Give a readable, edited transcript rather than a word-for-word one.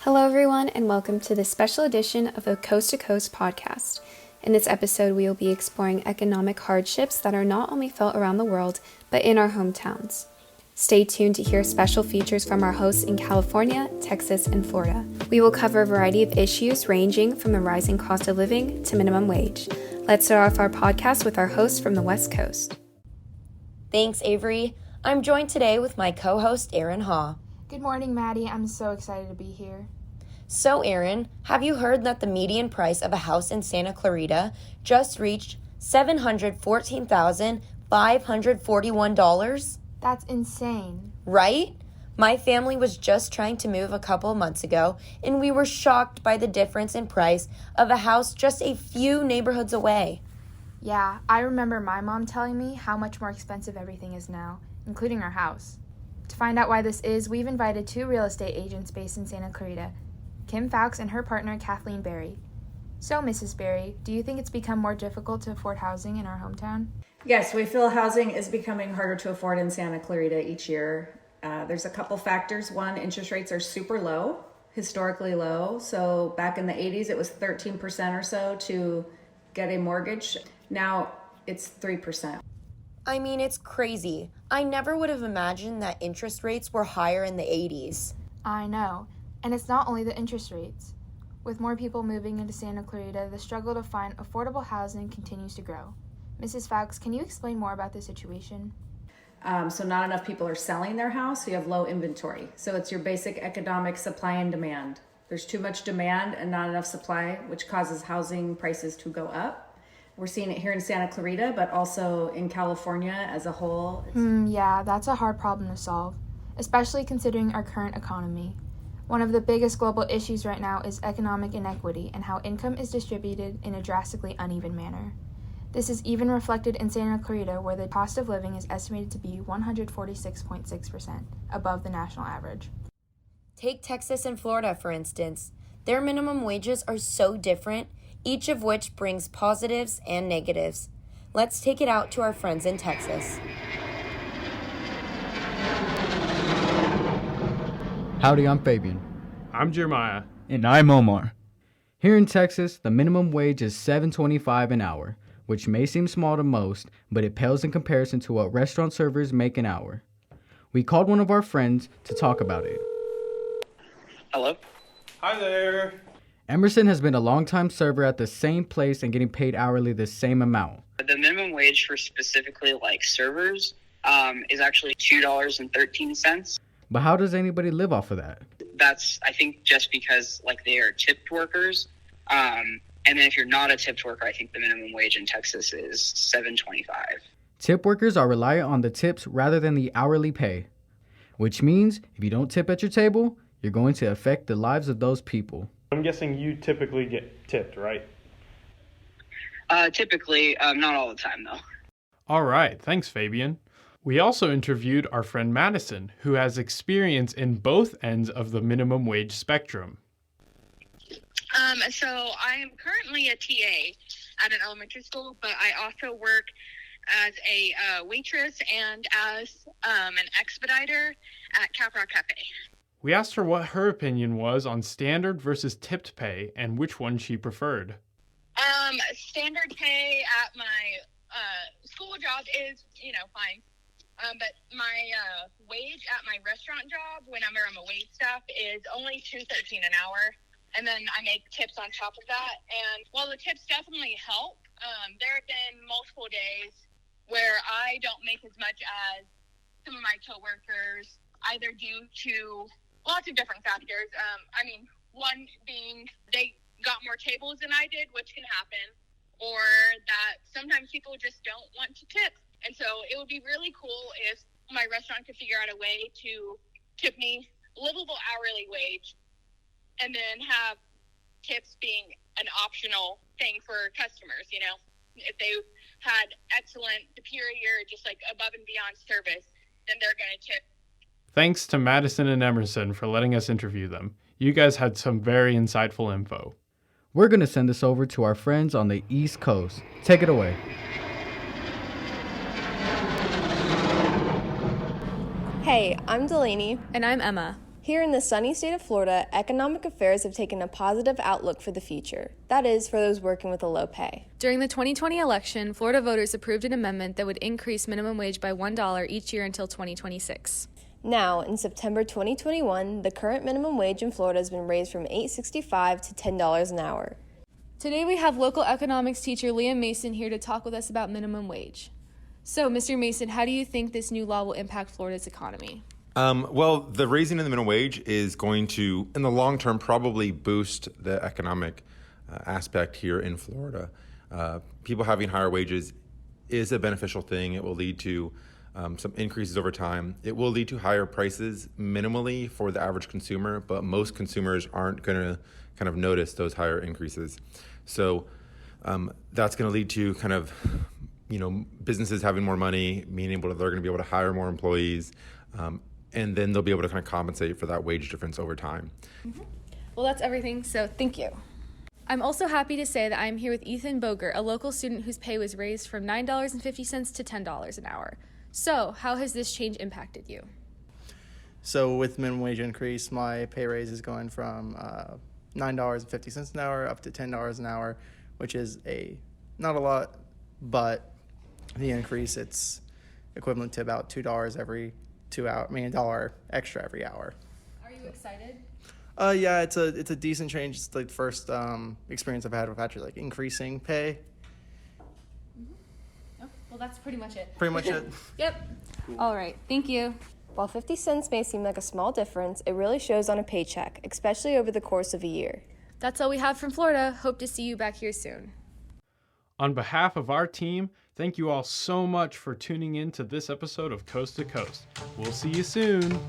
Hello, everyone, and welcome to this special edition of the Coast to Coast podcast. In this episode, we will be exploring economic hardships that are not only felt around the world, but in our hometowns. Stay tuned to hear special features from our hosts in California, Texas, and Florida. We will cover a variety of issues ranging from the rising cost of living to minimum wage. Let's start off our podcast with our host from the West Coast. Thanks, Avery. I'm joined today with my co-host, Erin Haw. Good morning, Maddie. I'm so excited to be here. So, Erin, have you heard that the median price of a house in Santa Clarita just reached $714,541? That's insane. Right? My family was just trying to move a couple of months ago, and we were shocked by the difference in price of a house just a few neighborhoods away. Yeah, I remember my mom telling me how much more expensive everything is now, including our house. To find out why this is, we've invited two real estate agents based in Santa Clarita, Kim Fowkes and her partner Kathleen Berry. So, Mrs. Berry, do you think it's become more difficult to afford housing in our hometown? Yes, we feel housing is becoming harder to afford in Santa Clarita each year. There's a couple factors. One, interest rates are super low, historically low. So back in the 80s, it was 13% or so to get a mortgage. Now it's 3%. I mean, it's crazy. I never would have imagined that interest rates were higher in the 80s. I know. And it's not only the interest rates. With more people moving into Santa Clarita, the struggle to find affordable housing continues to grow. Mrs. Fowkes, can you explain more about this situation? So not enough people are selling their house, so you have low inventory. So it's your basic economic supply and demand. There's too much demand and not enough supply, which causes housing prices to go up. We're seeing it here in Santa Clarita, but also in California as a whole. Yeah, that's a hard problem to solve, especially considering our current economy. One of the biggest global issues right now is economic inequity and how income is distributed in a drastically uneven manner. This is even reflected in Santa Clarita, where the cost of living is estimated to be 146.6% above the national average. Take Texas and Florida, for instance. Their minimum wages are so different, each of which brings positives and negatives. Let's take it out to our friends in Texas. Howdy, I'm Fabian. I'm Jeremiah. And I'm Omar. Here in Texas, the minimum wage is $7.25 an hour, which may seem small to most, but it pales in comparison to what restaurant servers make an hour. We called one of our friends to talk about it. Hello? Hi there. Emerson has been a longtime server at the same place and getting paid hourly the same amount. The minimum wage for specifically servers is actually $2.13. But how does anybody live off of that? That's, I think, just because they are tipped workers. And then if you're not a tipped worker, I think the minimum wage in Texas is $7.25. Tip workers are reliant on the tips rather than the hourly pay, which means if you don't tip at your table, you're going to affect the lives of those people. I'm guessing you typically get tipped, right? Typically, not all the time, though. All right. Thanks, Fabian. We also interviewed our friend Madison, who has experience in both ends of the minimum wage spectrum. So I am currently a TA at an elementary school, but I also work as a waitress and as an expediter at Caprock Cafe. We asked her what her opinion was on standard versus tipped pay and which one she preferred. Standard pay at my school job is, fine. But my wage at my restaurant job, whenever I'm a wait staff, is only $2.13 an hour. And then I make tips on top of that. And while the tips definitely help, there have been multiple days where I don't make as much as some of my coworkers, either due to lots of different factors. One being they got more tables than I did, which can happen, or that sometimes people just don't want to tip. And so it would be really cool if my restaurant could figure out a way to tip me livable hourly wage and then have tips being an optional thing for customers, If they had excellent, superior, just above and beyond service, then they're going to tip. Thanks to Madison and Emerson for letting us interview them. You guys had some very insightful info. We're going to send this over to our friends on the East Coast. Take it away. Hey, I'm Delaney. And I'm Emma. Here in the sunny state of Florida, economic affairs have taken a positive outlook for the future. That is, for those working with a low pay. During the 2020 election, Florida voters approved an amendment that would increase minimum wage by $1 each year until 2026. Now, in September 2021, the current minimum wage in Florida has been raised from $8.65 to $10 an hour. Today we have local economics teacher Liam Mason here to talk with us about minimum wage. So, Mr. Mason, how do you think this new law will impact Florida's economy? Well, the raising in the minimum wage is going to, in the long term, probably boost the economic aspect here in Florida. People having higher wages is a beneficial thing. It will lead to some increases over time. It will lead to higher prices minimally for the average consumer, but most consumers aren't going to kind of notice those higher increases. So that's going to lead to kind of, businesses having more money, they're going to be able to hire more employees, and then they'll be able to kind of compensate for that wage difference over time. Mm-hmm. Well, that's everything, so thank you. I'm also happy to say that I'm here with Ethan Boger, a local student whose pay was raised from $9.50 to $10 an hour. So, how has this change impacted you? So with minimum wage increase, my pay raise is going from $9.50 an hour up to $10 an hour, which is not a lot, but the increase, it's equivalent to about $2 every 2 hours, $1 extra every hour. Are you excited? Yeah, it's a decent change. It's the first experience I've had with actually increasing pay. Mm-hmm. Oh, well, that's pretty much it. Pretty much it. Yep. Cool. All right. Thank you. While 50 cents may seem like a small difference, it really shows on a paycheck, especially over the course of a year. That's all we have from Florida. Hope to see you back here soon. On behalf of our team, thank you all so much for tuning in to this episode of Coast to Coast. We'll see you soon.